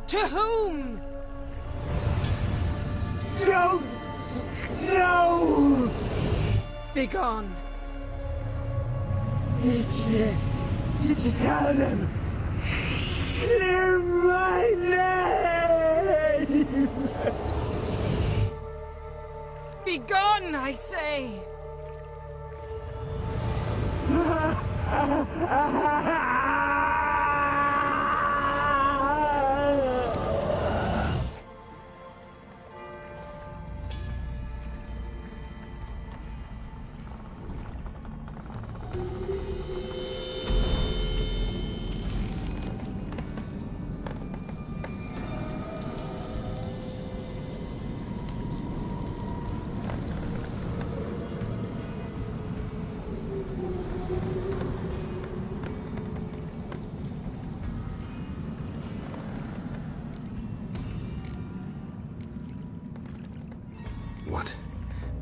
To whom? No! No! Begone. Tell them! Clear my name! Begone, I say!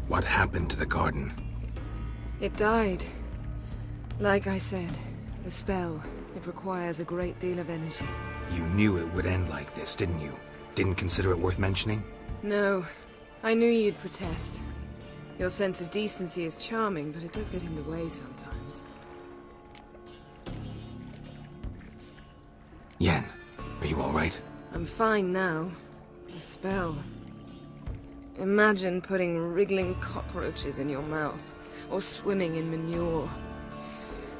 What happened to the garden? It died. Like I said, the spell, it requires a great deal of energy. You knew it would end like this, didn't you? Didn't consider it worth mentioning? No. I knew you'd protest. Your sense of decency is charming, but it does get in the way sometimes. Yen, are you alright? I'm fine now. The spell. Imagine putting wriggling cockroaches in your mouth, or swimming in manure.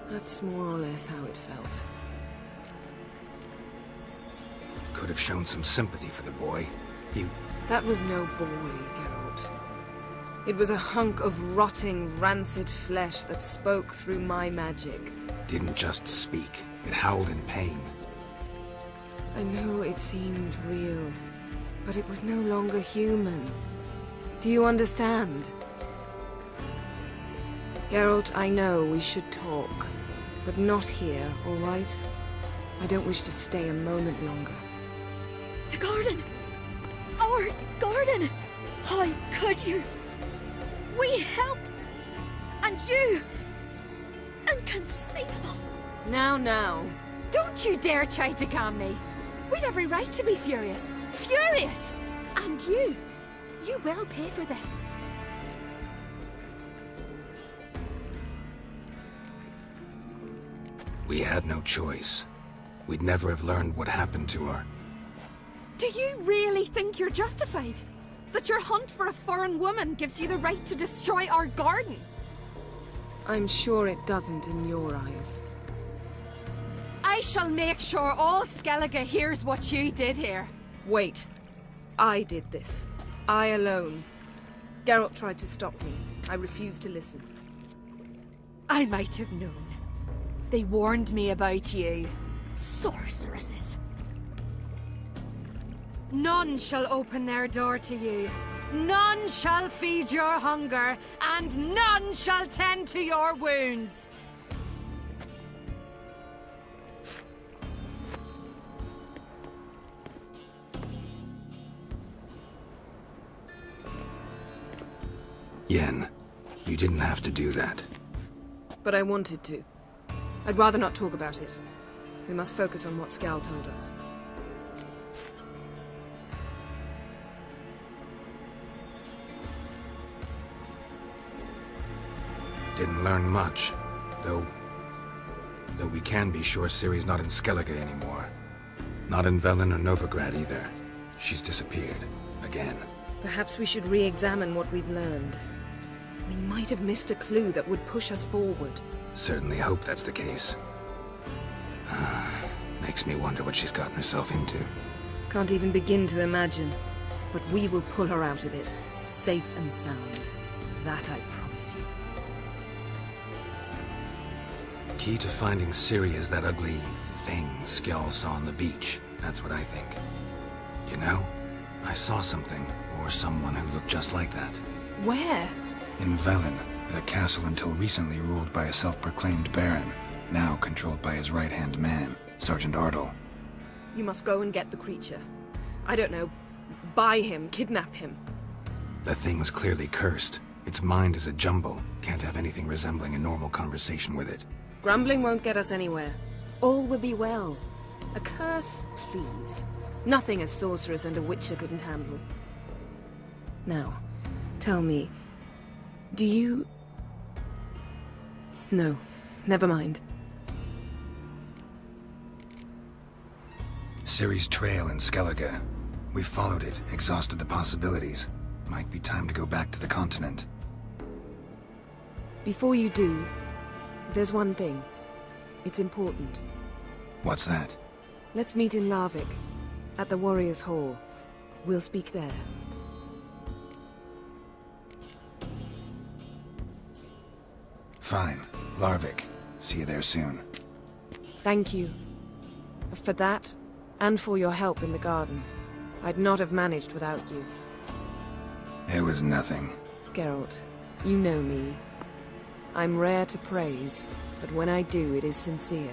That's more or less how it felt. Could have shown some sympathy for the boy. That was no boy, Geralt. It was a hunk of rotting, rancid flesh that spoke through my magic. Didn't just speak. It howled in pain. I know it seemed real, but it was no longer human. Do you understand? Geralt, I know we should talk, but not here, all right? I don't wish to stay a moment longer. The garden! Our garden! How could you? We helped! And you! Inconceivable! Now. Don't you dare try to calm me! We've every right to be furious! Furious! And you will pay for this. We had no choice. We'd never have learned what happened to her. Do you really think you're justified? That your hunt for a foreign woman gives you the right to destroy our garden? I'm sure it doesn't in your eyes. I shall make sure all Skellige hears what you did here. Wait. I did this. I alone. Geralt tried to stop me. I refused to listen. I might have known. They warned me about you. Sorceresses. None shall open their door to you. None shall feed your hunger, and none shall tend to your wounds. Yen, you didn't have to do that. But I wanted to. I'd rather not talk about it. We must focus on what Skal told us. Didn't learn much, though we can be sure Ciri's not in Skellige anymore. Not in Velen or Novigrad either. She's disappeared. Again. Perhaps we should re-examine what we've learned. We might have missed a clue that would push us forward. Certainly hope that's the case. Makes me wonder what she's gotten herself into. Can't even begin to imagine. But we will pull her out of it. Safe and sound. That I promise you. Key to finding Ciri is that ugly thing Skjall saw on the beach. That's what I think. You know, I saw something, or someone who looked just like that. Where? In Velen, at a castle until recently ruled by a self-proclaimed baron, now controlled by his right-hand man, Sergeant Ardle. You must go and get the creature. I don't know, buy him, kidnap him. The thing's clearly cursed. Its mind is a jumble. Can't have anything resembling a normal conversation with it. Grumbling won't get us anywhere. All will be well. A curse, please. Nothing a sorceress and a witcher couldn't handle. Now, tell me, do you... No, never mind. Ciri's trail in Skellige. We followed it, exhausted the possibilities. Might be time to go back to the continent. Before you do, there's one thing. It's important. What's that? Let's meet in Larvik, at the Warriors' Hall. We'll speak there. Fine. Larvik. See you there soon. Thank you. For that, and for your help in the garden. I'd not have managed without you. It was nothing. Geralt, you know me. I'm rare to praise, but when I do, it is sincere.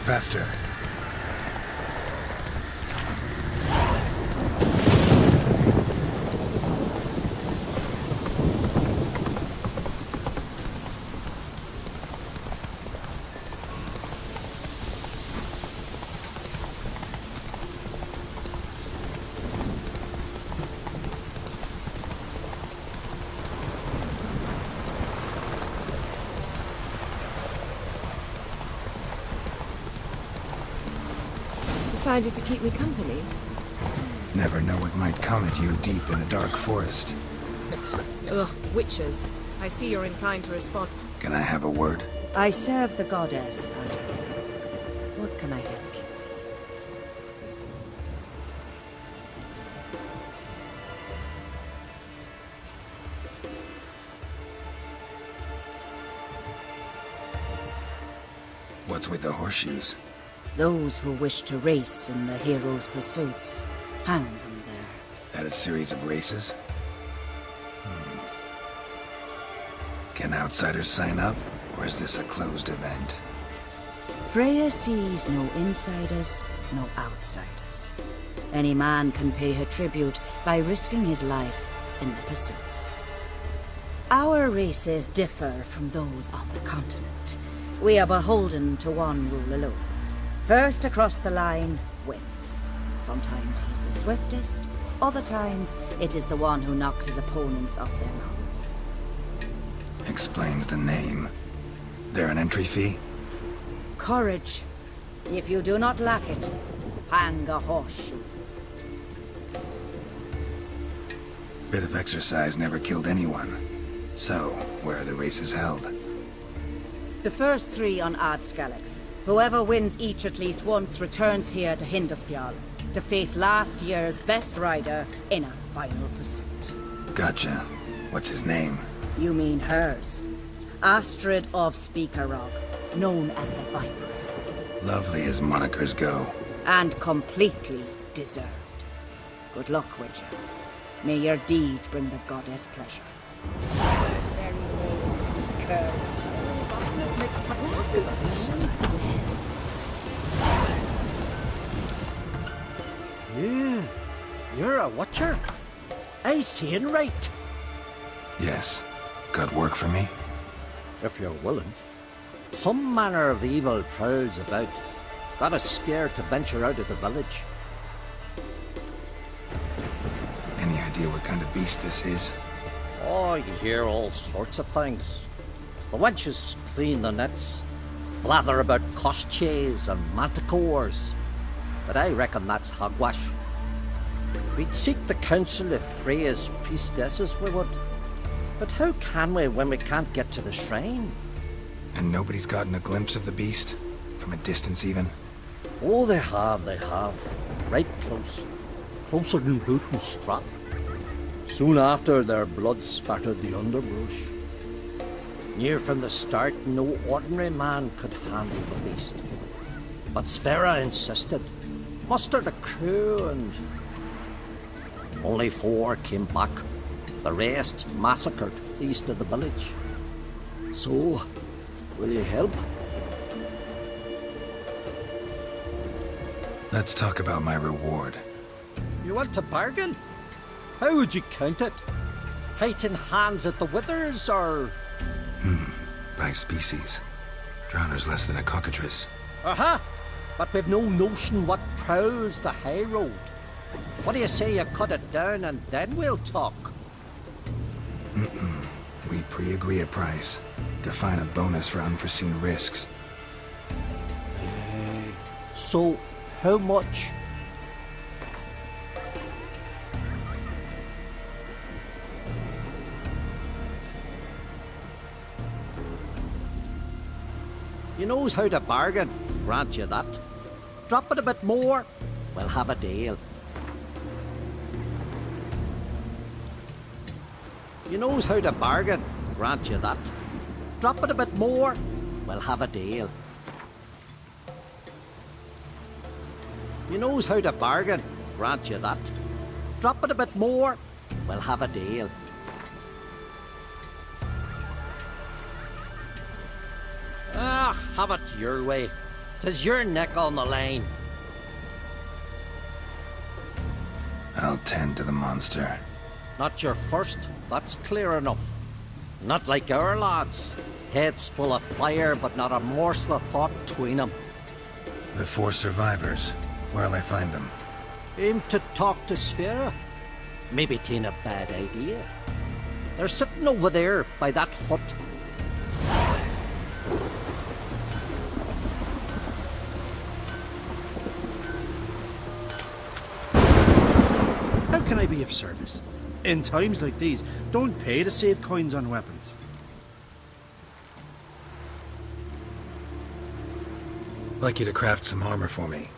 Faster. Decided to keep me company? Never know what might come at you deep in a dark forest. Ugh, witches. I see you're inclined to respond. Can I have a word? I serve the goddess, and what can I help you with? What's with the horseshoes? Those who wish to race in the hero's pursuits, hang them there. That a series of races? Can outsiders sign up, or is this a closed event? Freya sees no insiders, no outsiders. Any man can pay her tribute by risking his life in the pursuits. Our races differ from those on the continent. We are beholden to one rule alone. First across the line wins. Sometimes he's the swiftest, other times it is the one who knocks his opponents off their mounts. Explains the name. There an entry fee? Courage. If you do not lack it, hang a horseshoe. Bit of exercise never killed anyone. So, where are the races held? The first 3 on Adscalec. Whoever wins each at least once returns here to Hindusfjall to face last year's best rider in a final pursuit. Gotcha. What's his name? You mean hers. Astrid of Speakerog, known as the Viperess. Lovely as monikers go. And completely deserved. Good luck, Witcher. May your deeds bring the goddess pleasure. Very names be cursed. You're a watcher? I seeing right. Yes. Got work for me? If you're willing. Some manner of evil prowls about. Got us scared to venture out of the village. Any idea what kind of beast this is? Oh, you hear all sorts of things. The wenches clean the nets, blather about koshchays and manticores. But I reckon that's hogwash. We'd seek the counsel of Freya's priestesses, we would. But how can we when we can't get to the shrine? And nobody's gotten a glimpse of the beast? From a distance even? Oh, they have. Right close. Closer than boot and strap. Soon after, their blood spattered the underbrush. Near from the start, no ordinary man could handle the beast. But Sverre insisted. Mustered a crew and... only 4 came back. The rest massacred east of the village. So, will you help? Let's talk about my reward. You want to bargain? How would you count it? Height in hands at the withers, or...? By species. Drowner's less than a cockatrice. Aha! But we've no notion what prowls the high road. What do you say you cut it down and then we'll talk? We pre-agree a price. Define a bonus for unforeseen risks. So, how much? You knows how to bargain, grant you that. Drop it a bit more, we'll have a deal. You knows how to bargain, grant you that. Drop it a bit more, we'll have a deal. You knows how to bargain, grant you that. Drop it a bit more, we'll have a deal. Ah, have it your way. 'Tis your neck on the line. I'll tend to the monster. Not your first, that's clear enough. Not like our lads. Heads full of fire, but not a morsel of thought between them. The 4 survivors. Where'll I find them? Aim to talk to Sverre. Maybe 'tain't a bad idea. They're sitting over there by that hut. How can I be of service? In times like these, don't pay to save coins on weapons. I'd like you to craft some armor for me.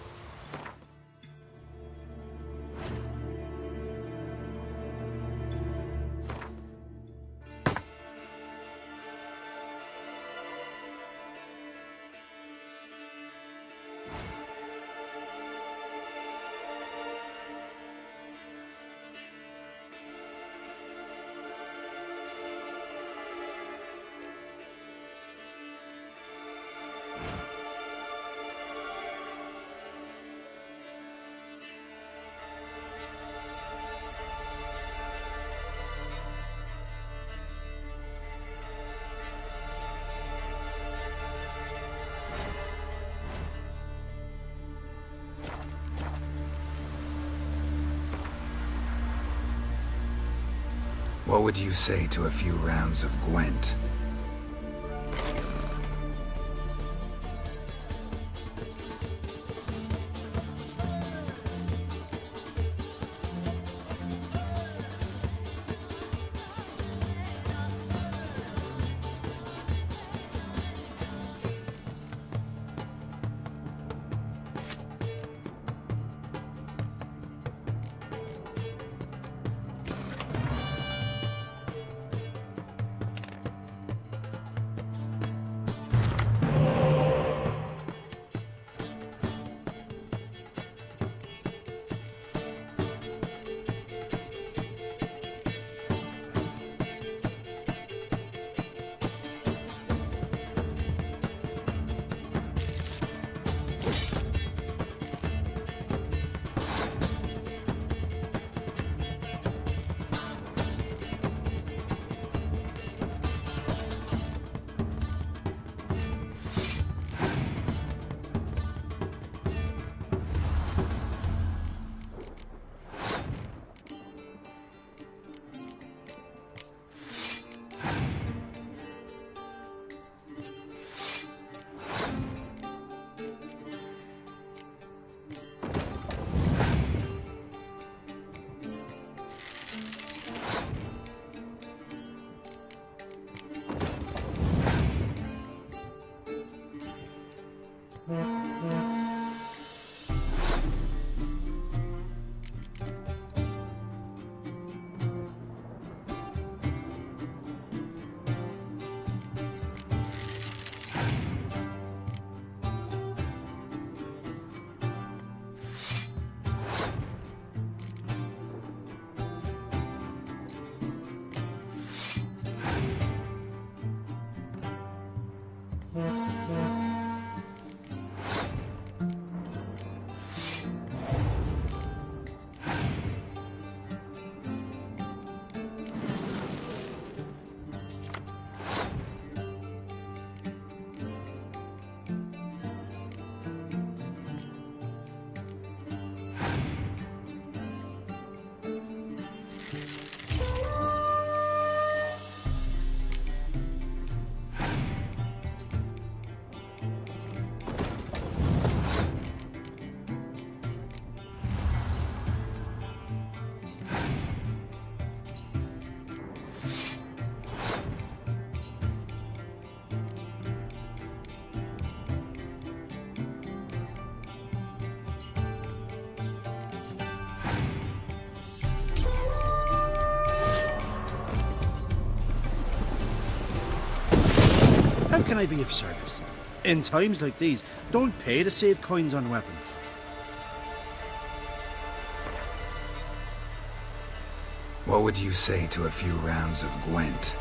What would you say to a few rounds of gwent? How can I be of service? In times like these, don't pay to save coins on weapons. What would you say to a few rounds of gwent?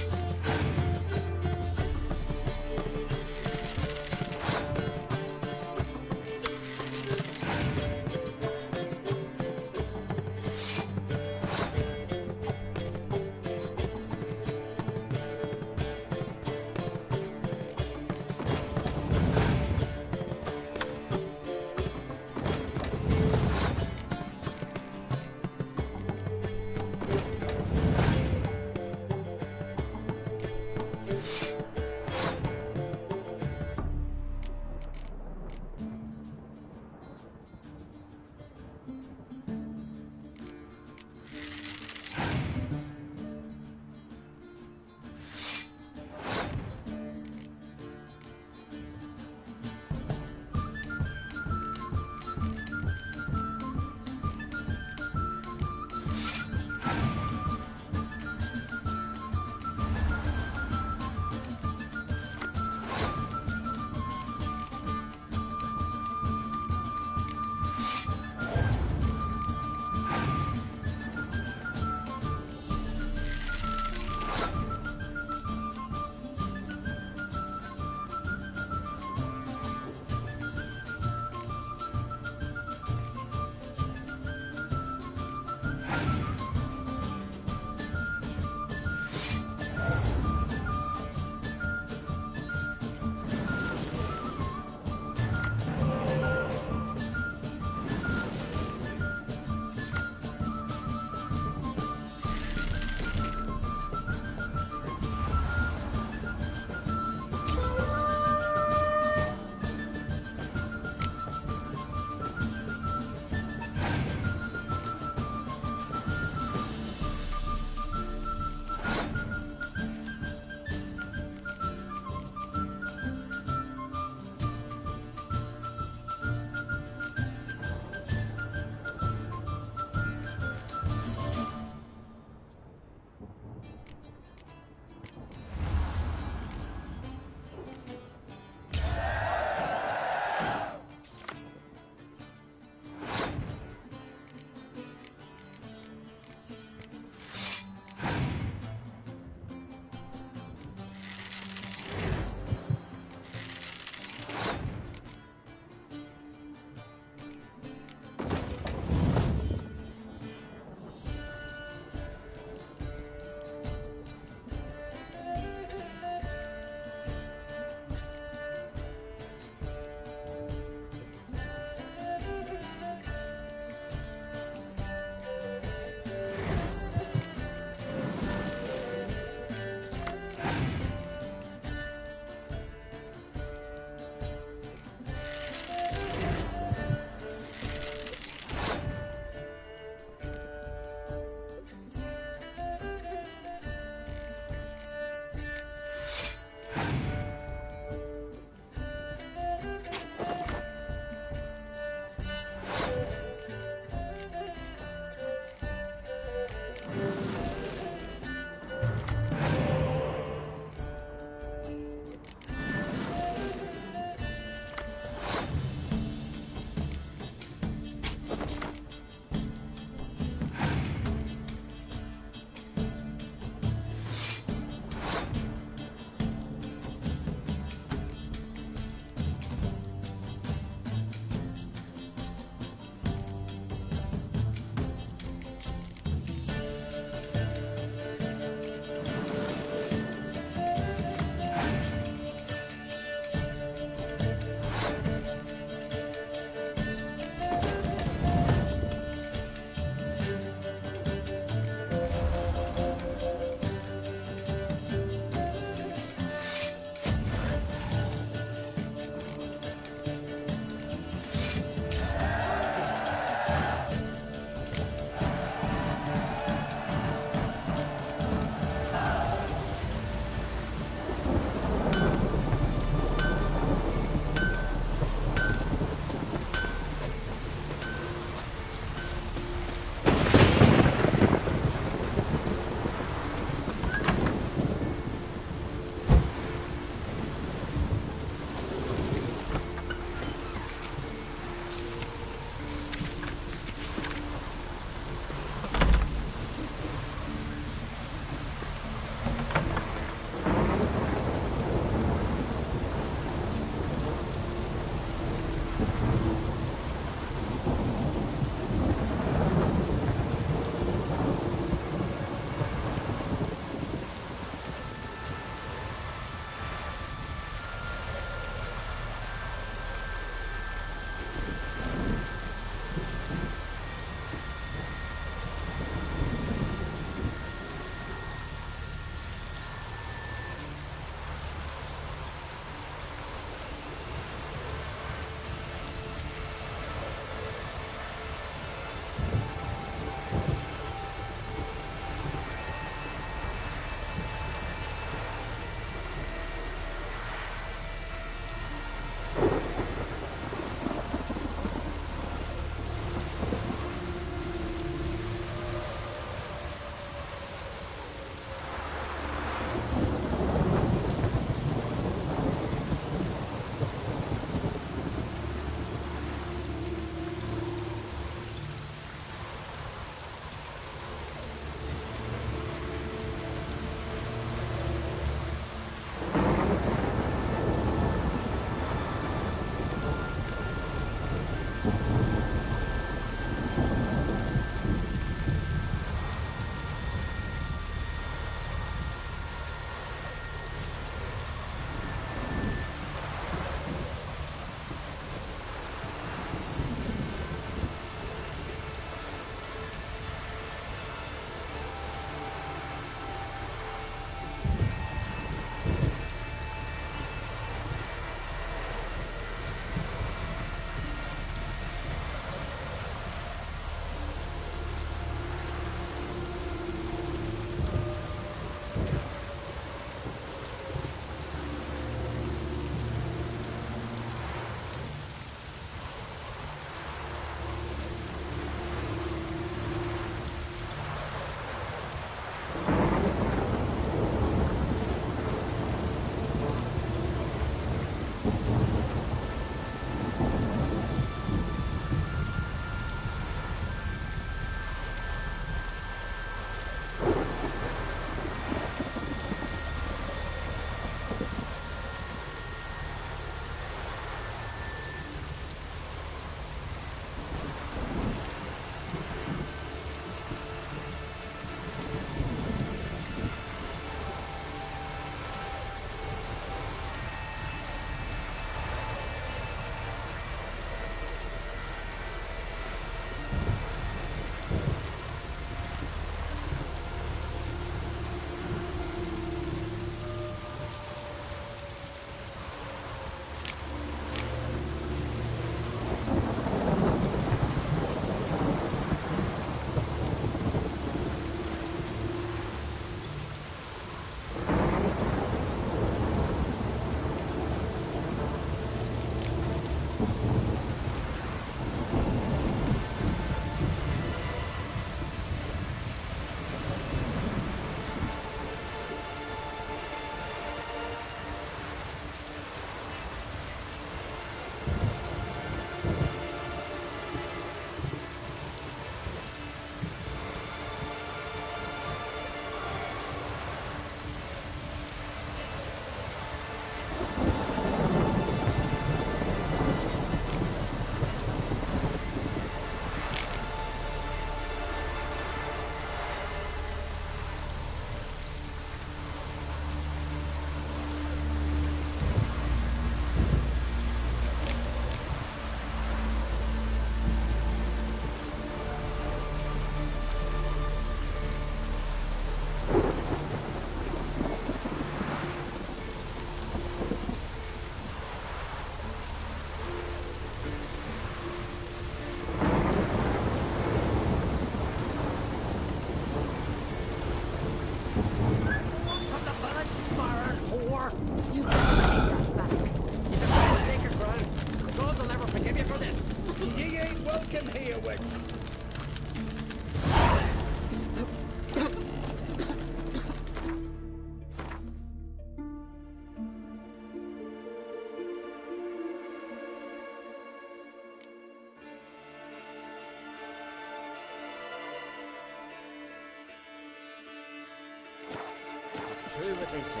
true what they say.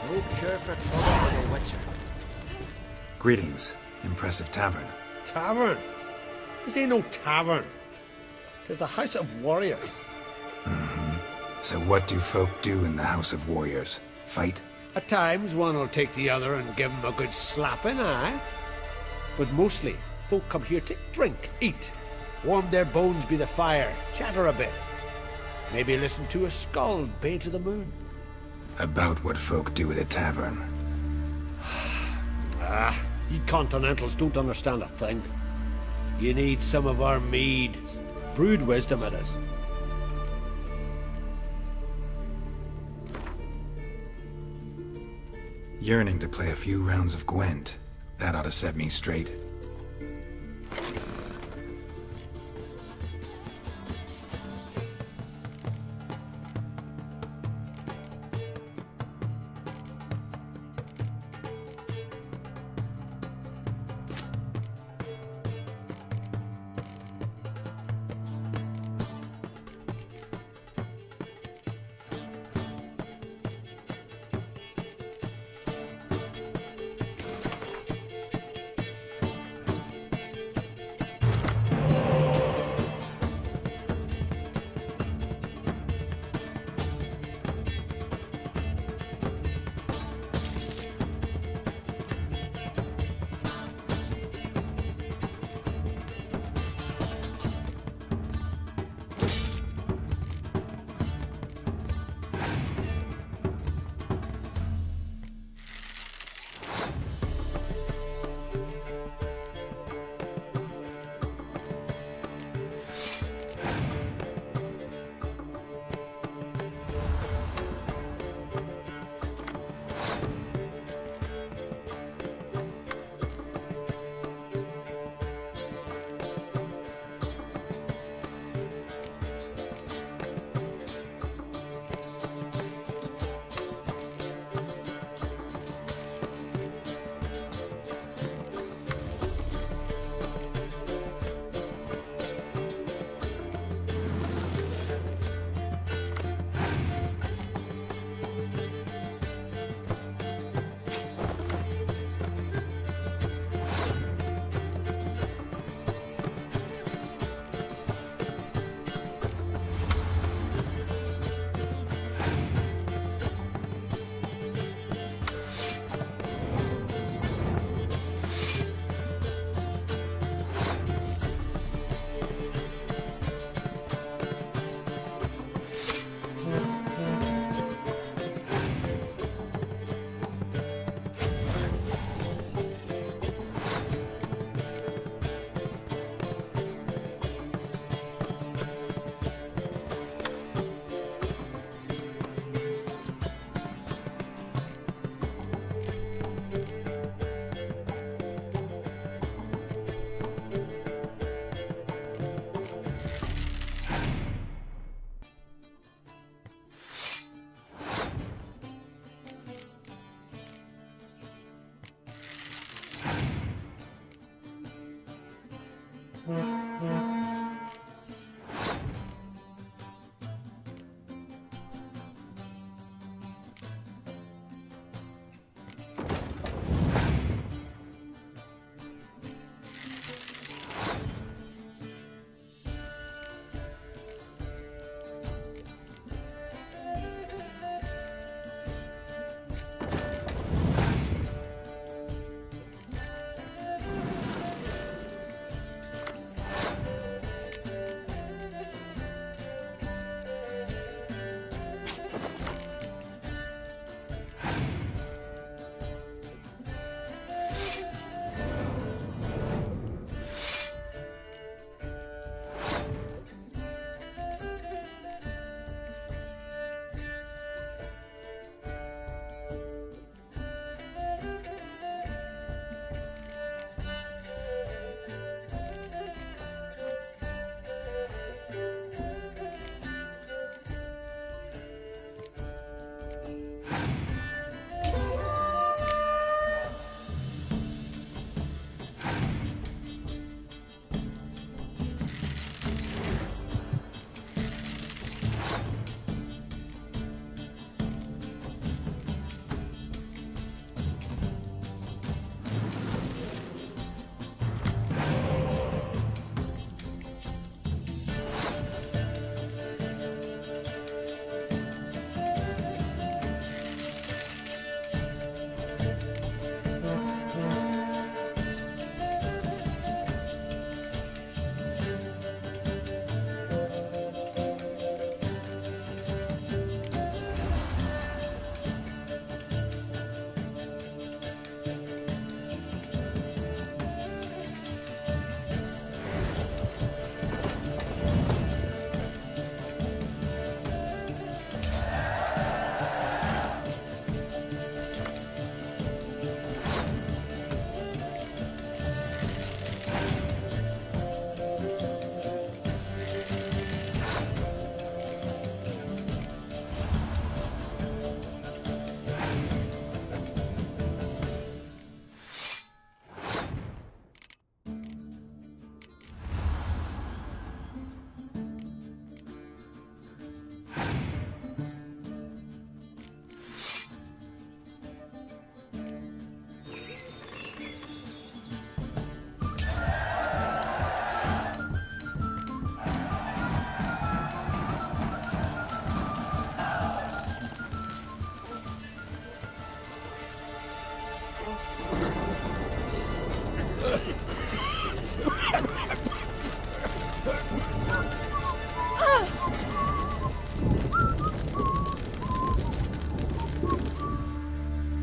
No cure for trouble for the witcher. Greetings. Impressive tavern. Tavern? This ain't no tavern. 'Tis the House of Warriors. So what do folk do in the House of Warriors? Fight? At times, one will take the other and give 'em a good slapping, aye? But mostly, folk come here to drink, eat, warm their bones by the fire, chatter a bit. Maybe listen to a skull bay to the moon. About what folk do at a tavern. You continentals don't understand a thing. You need some of our mead. Brewed wisdom it is. Yearning to play a few rounds of gwent. That ought to set me straight.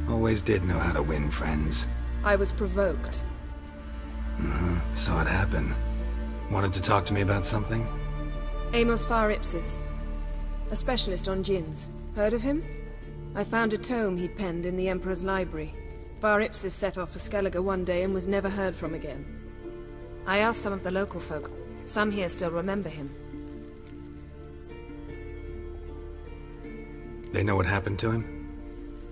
Always did know how to win friends. I was provoked. Saw it happen. Wanted to talk to me about something? Amos Far Ipsis, a specialist on djinns. Heard of him? I found a tome he'd penned in the Emperor's library. Far Ipsis set off for Skellige one day and was never heard from again. I asked some of the local folk. Some here still remember him. They know what happened to him?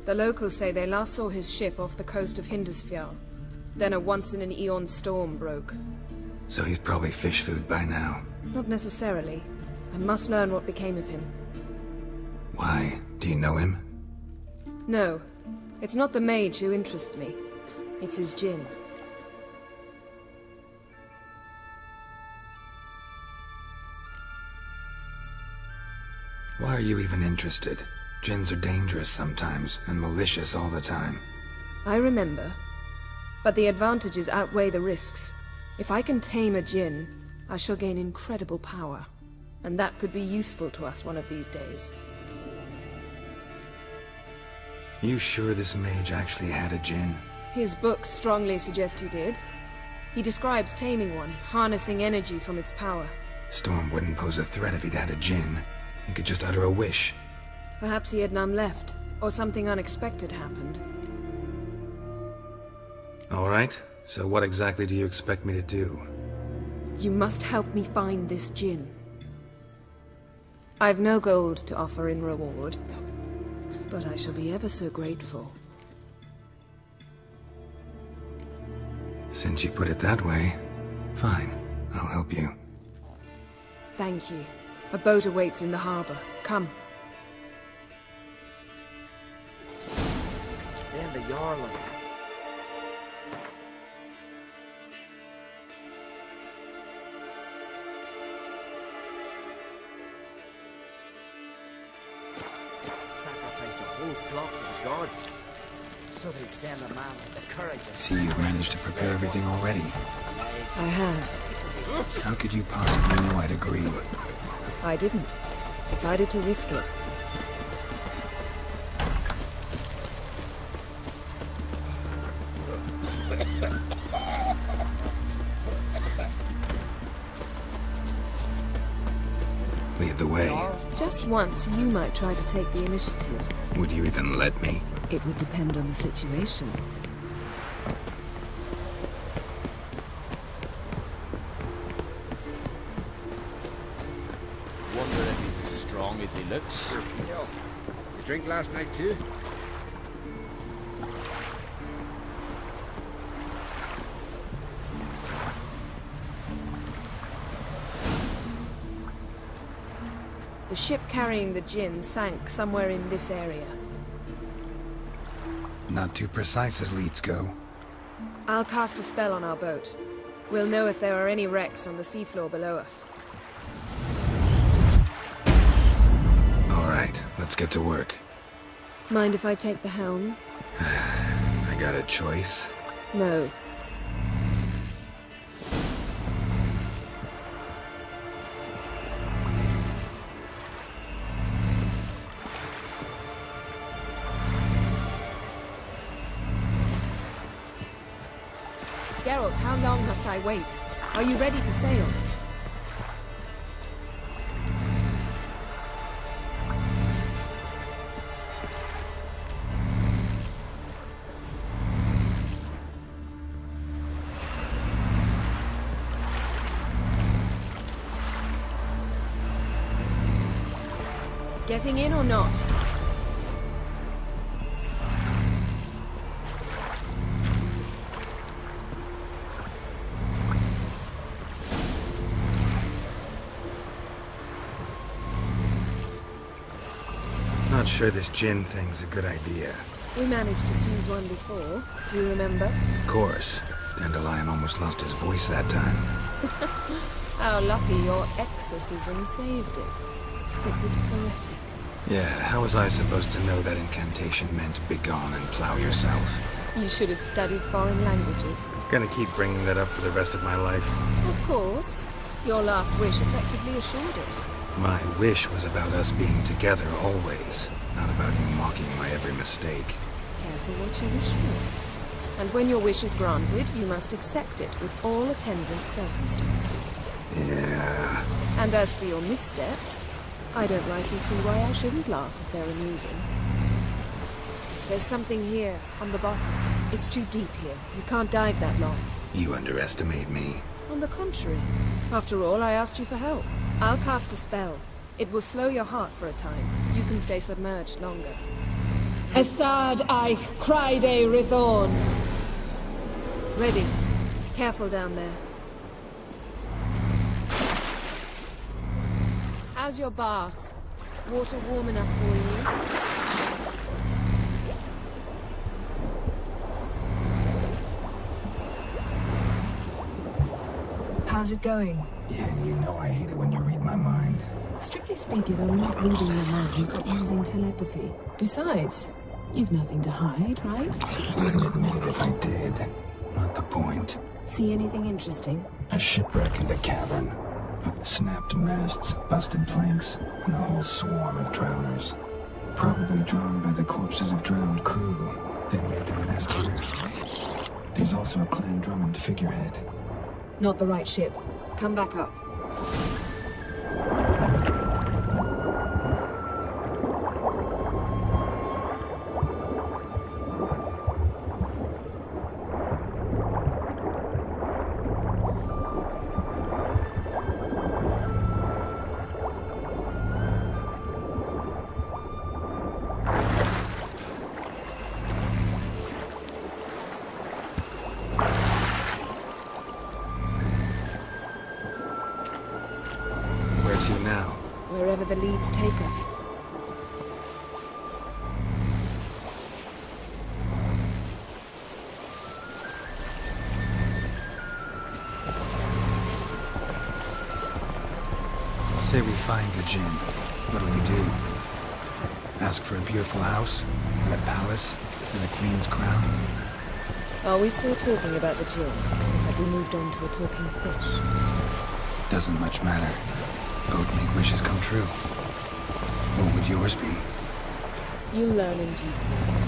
The locals say they last saw his ship off the coast of Hindisfjall. Then a once-in-an-eon storm broke. So he's probably fish food by now. Not necessarily. I must learn what became of him. Why? Do you know him? No. It's not the mage who interests me. It's his djinn. Why are you even interested? Djinns are dangerous sometimes, and malicious all the time. I remember. But the advantages outweigh the risks. If I can tame a djinn, I shall gain incredible power. And that could be useful to us one of these days. You sure this mage actually had a djinn? His books strongly suggest he did. He describes taming one, harnessing energy from its power. Storm wouldn't pose a threat if he'd had a djinn. He could just utter a wish. Perhaps he had none left, or something unexpected happened. All right, so what exactly do you expect me to do? You must help me find this djinn. I've no gold to offer in reward, but I shall be ever so grateful. Since you put it that way, fine, I'll help you. Thank you. A boat awaits in the harbor. Come. Then the Jarl. Sacrificed a whole flock to the gods, so they'd send a man with the courage and See, you've managed to prepare everything already. I have. How could you possibly know I'd agree? I didn't. Decided to risk it. Lead the way. Just once, you might try to take the initiative. Would you even let me? It would depend on the situation. Wonder if he's as strong as he looks. Yo, you drink last night too? The ship carrying the djinn sank somewhere in this area. Not too precise as leads go. I'll cast a spell on our boat. We'll know if there are any wrecks on the seafloor below us. All right, let's get to work. Mind if I take the helm? I got a choice. No. Geralt, how long must I wait? Are you ready to sail? Getting in or not? not sure this djinn thing's a good idea. We managed to seize one before. Do you remember? Of course. Dandelion almost lost his voice that time. How lucky your exorcism saved it. It was poetic. Yeah, how was I supposed to know that incantation meant begone and plow yourself? You should have studied foreign languages. Gonna keep bringing that up for the rest of my life. Of course. Your last wish effectively assured it. My wish was about us being together always, not about you mocking my every mistake. Careful what you wish for. And when your wish is granted, you must accept it with all attendant circumstances. Yeah. And as for your missteps, I don't rightly see why I shouldn't laugh if they're amusing. There's something here, on the bottom. It's too deep here. You can't dive that long. You underestimate me. On the contrary. After all, I asked you for help. I'll cast a spell. It will slow your heart for a time. You can stay submerged longer. Esad Eich Cryde Rithorn. Ready. Careful down there. How's your bath? Water warm enough for you? How's it going? Yeah, you know I hate it when you read my mind. Strictly speaking, I'm not reading your mind, but using telepathy. Besides, you've nothing to hide, right? Wouldn't admit it if I did. Not the point. See anything interesting? A shipwreck in the cavern. Snapped masts, busted planks, and a whole swarm of drowners. Probably drawn by the corpses of drowned crew. They made their nest here. There's also a Clan Drummond figurehead. Not the right ship. Come back up. Now? Wherever the leads take us. Say we find the djinn. What'll you do? Ask for a beautiful house? And a palace? And a queen's crown? Are we still talking about the djinn? Have we moved on to a talking fish? Doesn't much matter. Both make wishes come true. What would yours be? You learn in due course.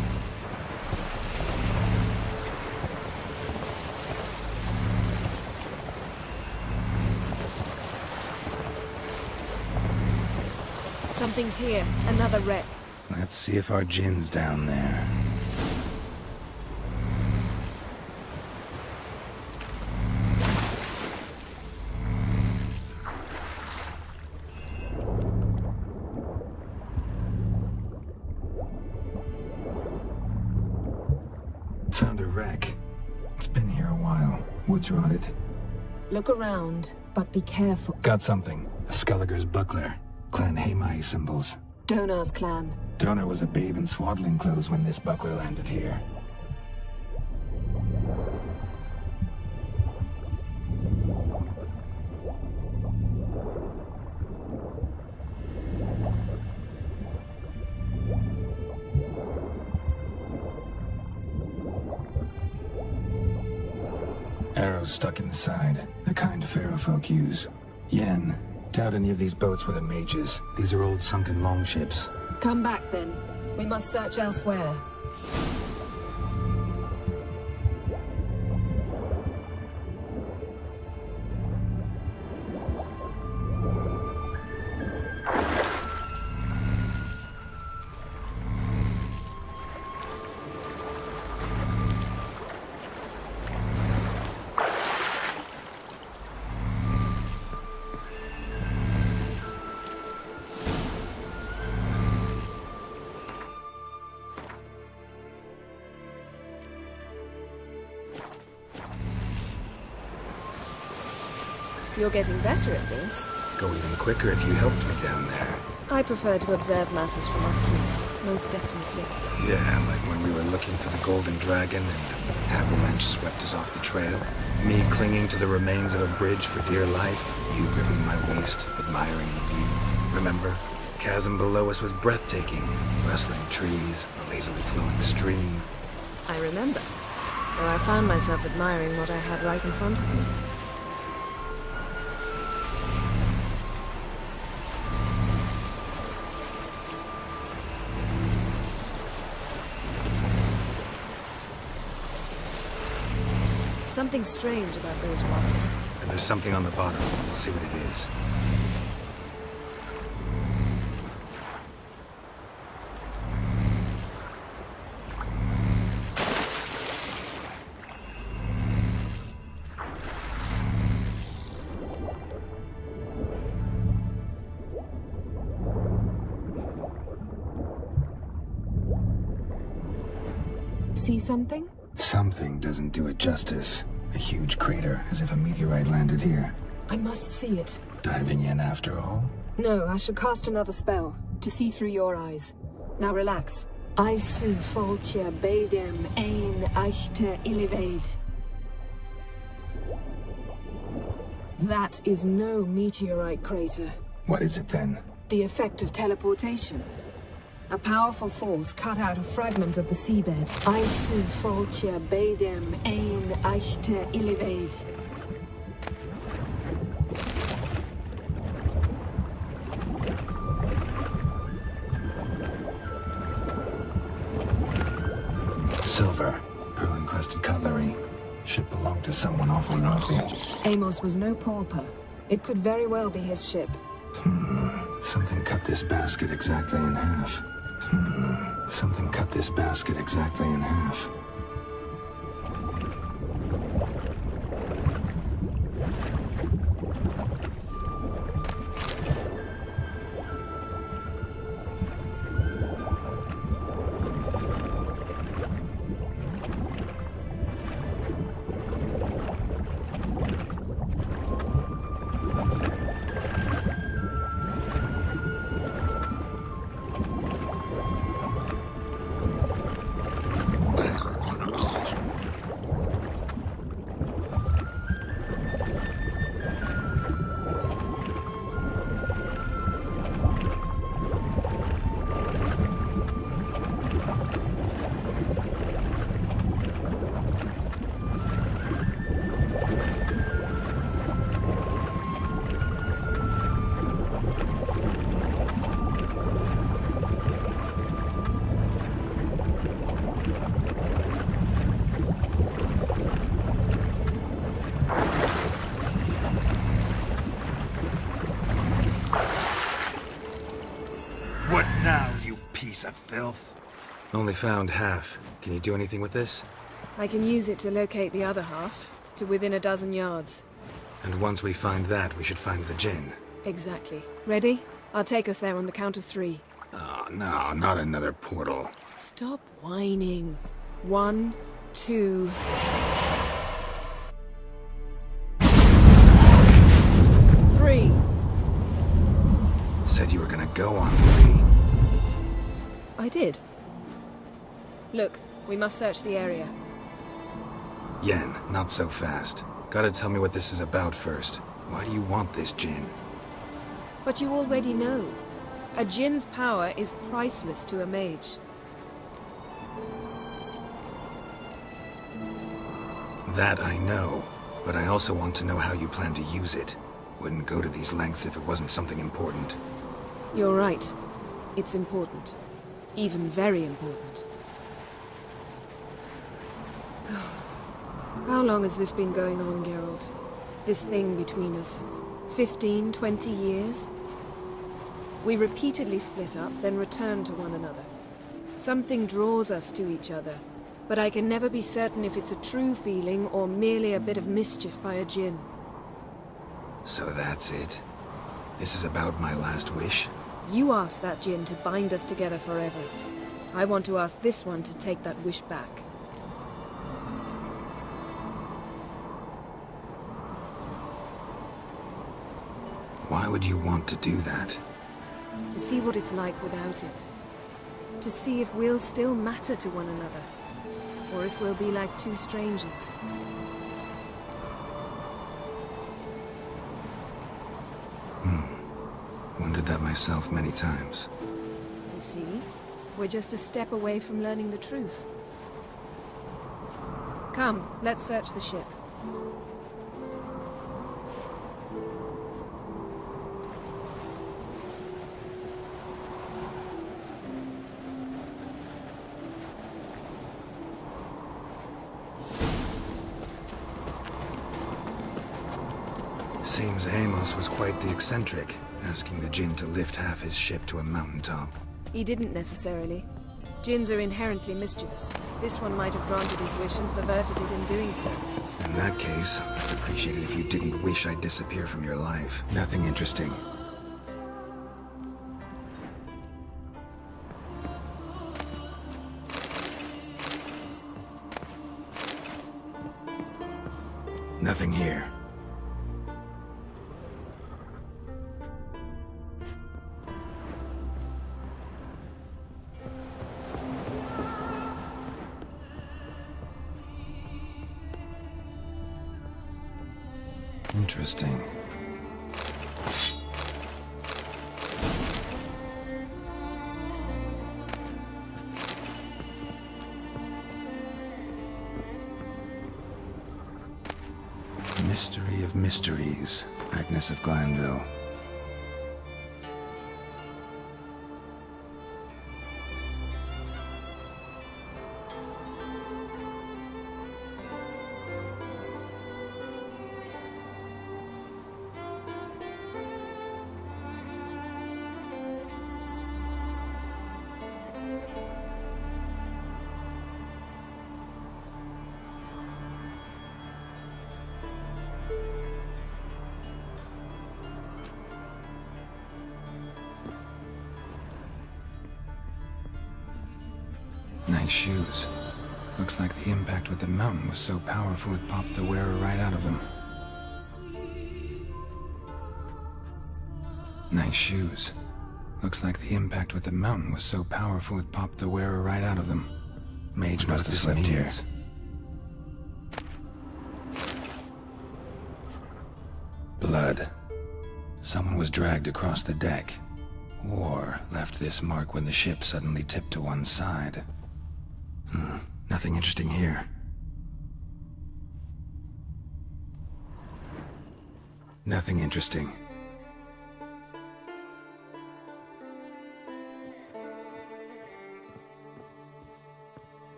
Something's here. Another wreck. Let's see if our djinn's down there. Found a wreck. It's been here a while. Wood's rotted. Look around, but be careful. Got something. A Skelliger's buckler. Clan Hamai symbols. Donar's clan. Donar was a babe in swaddling clothes when this buckler landed here. Arrows stuck in the side, the kind Pharaoh folk use. Yen, doubt any of these boats were the mages. These are old sunken longships. Come back then. We must search elsewhere. You're getting better at this. Go even quicker if you helped me down there. I prefer to observe matters from up here, most definitely. Yeah, like when we were looking for the Golden Dragon and an avalanche swept us off the trail. Me clinging to the remains of a bridge for dear life, you gripping my waist, admiring the view. Remember? The chasm below us was breathtaking. Rustling trees, a lazily flowing stream. I remember, though I found myself admiring what I had right in front of me. Something strange about those rocks. And there's something on the bottom. We'll see what it is. See something? Something doesn't do it justice. A huge crater, as if a meteorite landed here. I must see it. Diving in after all? No, I shall cast another spell, to see through your eyes. Now relax. I su foltje bedem ein echte illivaid. That is no meteorite crater. What is it then? The effect of teleportation. A powerful force cut out a fragment of the seabed. I su foltje bedem ein echte illivaid. Silver, pearl-encrusted cutlery. Ship belonged to someone awfully wealthy. Amos was no pauper. It could very well be his ship. Something cut this basket exactly in half. Something cut this basket exactly in half. What now, you piece of filth? Only found half. Can you do anything with this? I can use it to locate the other half, to within a dozen yards. And once we find that, we should find the djinn. Exactly. Ready? I'll take us there on the count of 3. Oh, no, not another portal. Stop whining. 1, 2... Three. Said you were gonna go on 3. I did. Look, we must search the area. Yen, not so fast. Gotta tell me what this is about first. Why do you want this djinn? But you already know. A djinn's power is priceless to a mage. That I know, but I also want to know how you plan to use it. Wouldn't go to these lengths if it wasn't something important. You're right. It's important. Even very important. How long has this been going on, Geralt? This thing between us? 15, 20 years? We repeatedly split up, then return to one another. Something draws us to each other, but I can never be certain if it's a true feeling or merely a bit of mischief by a djinn. So that's it. This is about my last wish? You asked that djinn to bind us together forever. I want to ask this one to take that wish back. Why would you want to do that? To see what it's like without it. To see if we'll still matter to one another. Or if we'll be like two strangers. Wondered that myself many times. You see? We're just a step away from learning the truth. Come, let's search the ship. Seems Amos was quite the eccentric, asking the djinn to lift half his ship to a mountaintop. He didn't necessarily. Djinns are inherently mischievous. This one might have granted his wish and perverted it in doing so. In that case, I'd appreciate it if you didn't wish I'd disappear from your life. Nothing interesting. Nothing here. Interesting. Mystery of mysteries, Agnes of Glanville. Nice shoes. Looks like the impact with the mountain was so powerful it popped the wearer right out of them. Nice shoes. Looks like the impact with the mountain was so powerful it popped the wearer right out of them. Mage must have slept here. Blood. Someone was dragged across the deck. Or left this mark when the ship suddenly tipped to one side. Nothing interesting here. Nothing interesting.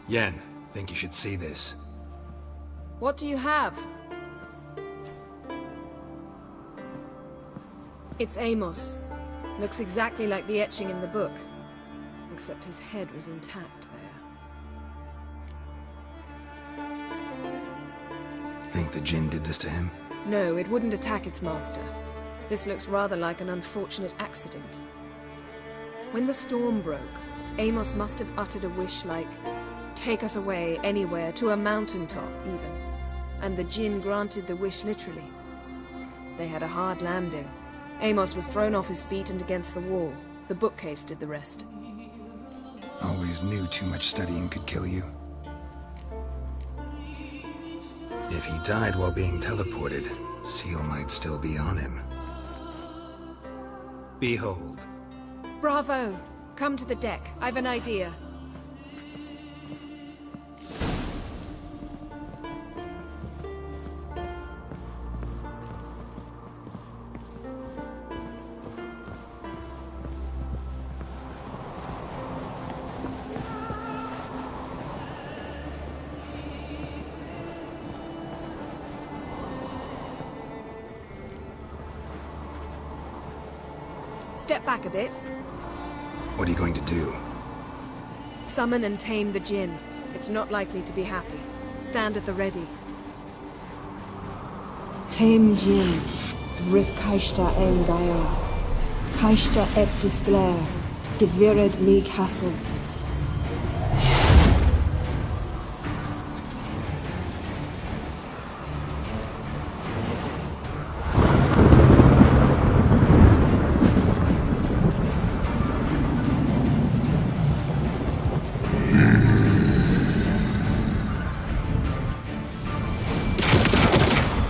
Yen, think you should see this. What do you have? It's Amos. Looks exactly like the etching in the book. Except his head was intact there. Think the djinn did this to him? No, it wouldn't attack its master. This looks rather like an unfortunate accident. When the storm broke, Amos must have uttered a wish like, "Take us away, anywhere, to a mountaintop, even." And the djinn granted the wish literally. They had a hard landing. Amos was thrown off his feet and against the wall. The bookcase did the rest. Always knew too much studying could kill you. If he died while being teleported, Seal might still be on him. Behold. Bravo! Come to the deck. I've an idea. Step back a bit. What are you going to do? Summon and tame the djinn. It's not likely to be happy. Stand at the ready. Tame djinn. Rif kaishta engaya. Kaishta et disglair. Gevired me castle.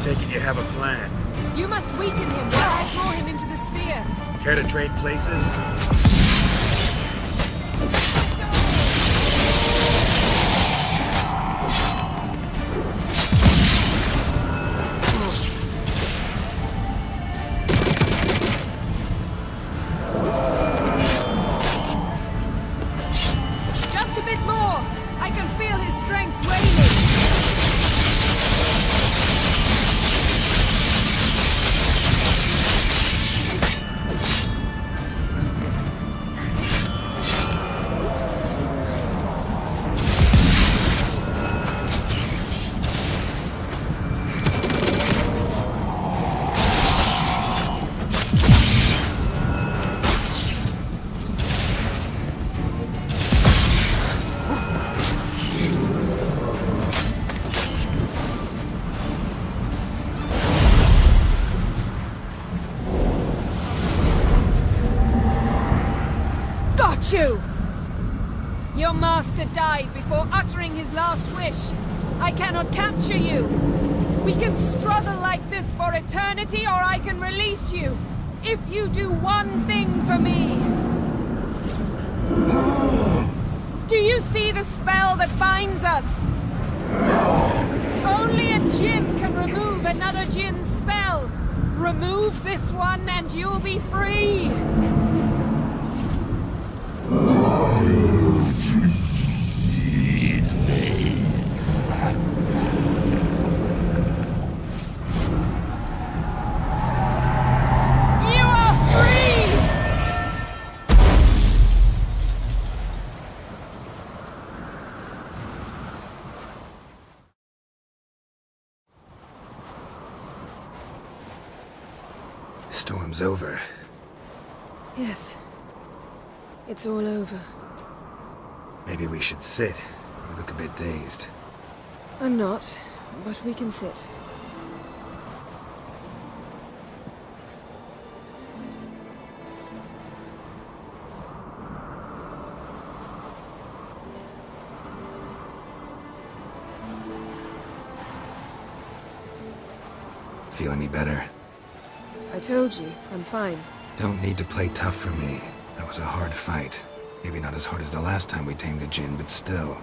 Take it you have a plan. You must weaken him while I throw him into the sphere. Care to trade places? Just a bit more. I can feel his strength waning. You! Your master died before uttering his last wish. I cannot capture you. We can struggle like this for eternity, or I can release you. If you do one thing for me. Do you see the spell that binds us? Only a djinn can remove another djinn's spell. Remove this one and you'll be free. Storm's over. Yes. It's all over. Maybe we should sit. You look a bit dazed. I'm not, but we can sit. Feel any better? I told you, I'm fine. Don't need to play tough for me. That was a hard fight. Maybe not as hard as the last time we tamed a djinn, but still.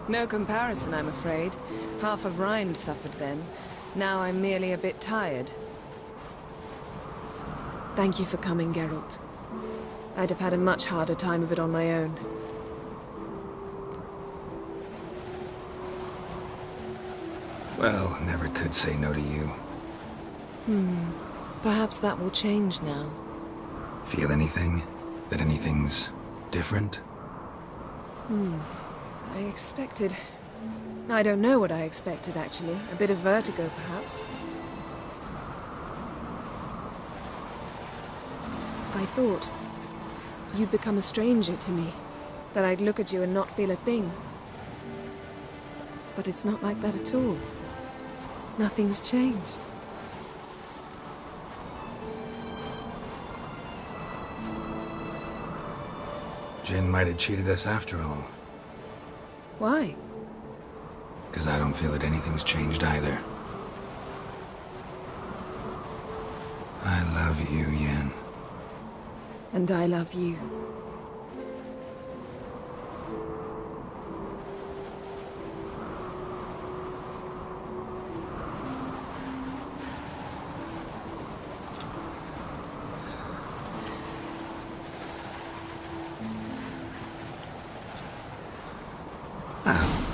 No comparison, I'm afraid. Half of Rind suffered then. Now I'm merely a bit tired. Thank you for coming, Geralt. I'd have had a much harder time of it on my own. Well, never could say no to you. Perhaps that will change now. Feel anything? That anything's different? I expected... I don't know what I expected, actually. A bit of vertigo, perhaps. I thought you'd become a stranger to me. That I'd look at you and not feel a thing. But it's not like that at all. Nothing's changed. Jinn might have cheated us after all. Why? Because I don't feel that anything's changed either. I love you, Yen. And I love you.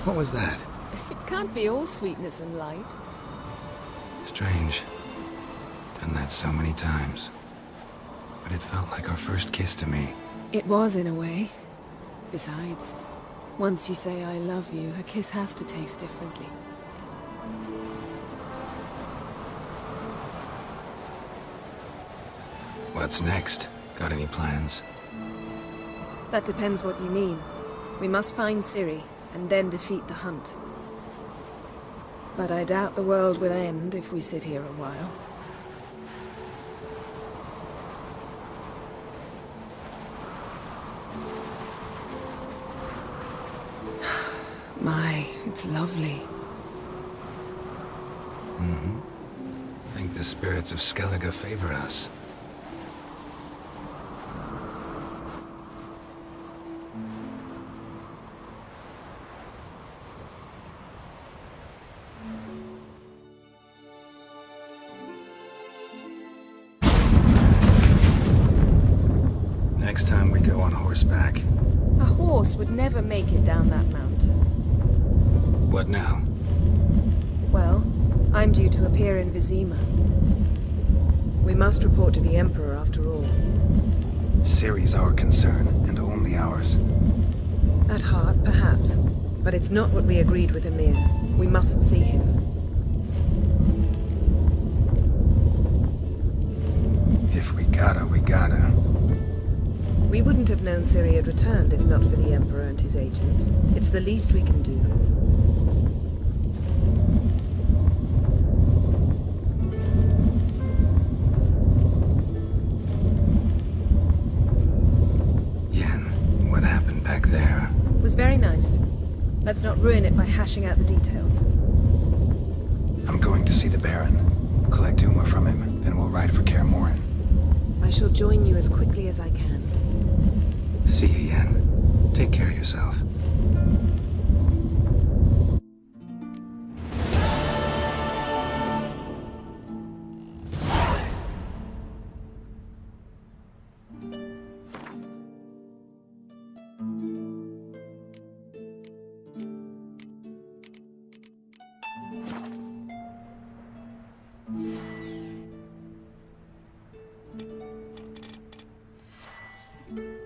What was that? It can't be all sweetness and light. Strange. Done that so many times. But it felt like our first kiss to me. It was, in a way. Besides, once you say I love you, a kiss has to taste differently. What's next? Got any plans? That depends what you mean. We must find Ciri, and then defeat the hunt. But I doubt the world will end if we sit here a while. My, it's lovely. Think the spirits of Skellige favor us. Next time we go on horseback. A horse would never make it down that mountain. What now? Well, I'm due to appear in Vizima. We must report to the Emperor after all. Ciri's our concern, and only ours. At heart, perhaps. But it's not what we agreed with Emir. We must see him. If we gotta, we gotta. We wouldn't have known Ciri had returned if not for the Emperor and his agents. It's the least we can do. Yen, what happened back there? It was very nice. Let's not ruin it by hashing out the details. I'm going to see the Baron. Collect Uma from him, then we'll ride for Kaer Morhen. I shall join you as quickly as I can. See you, Yen. Take care of yourself. you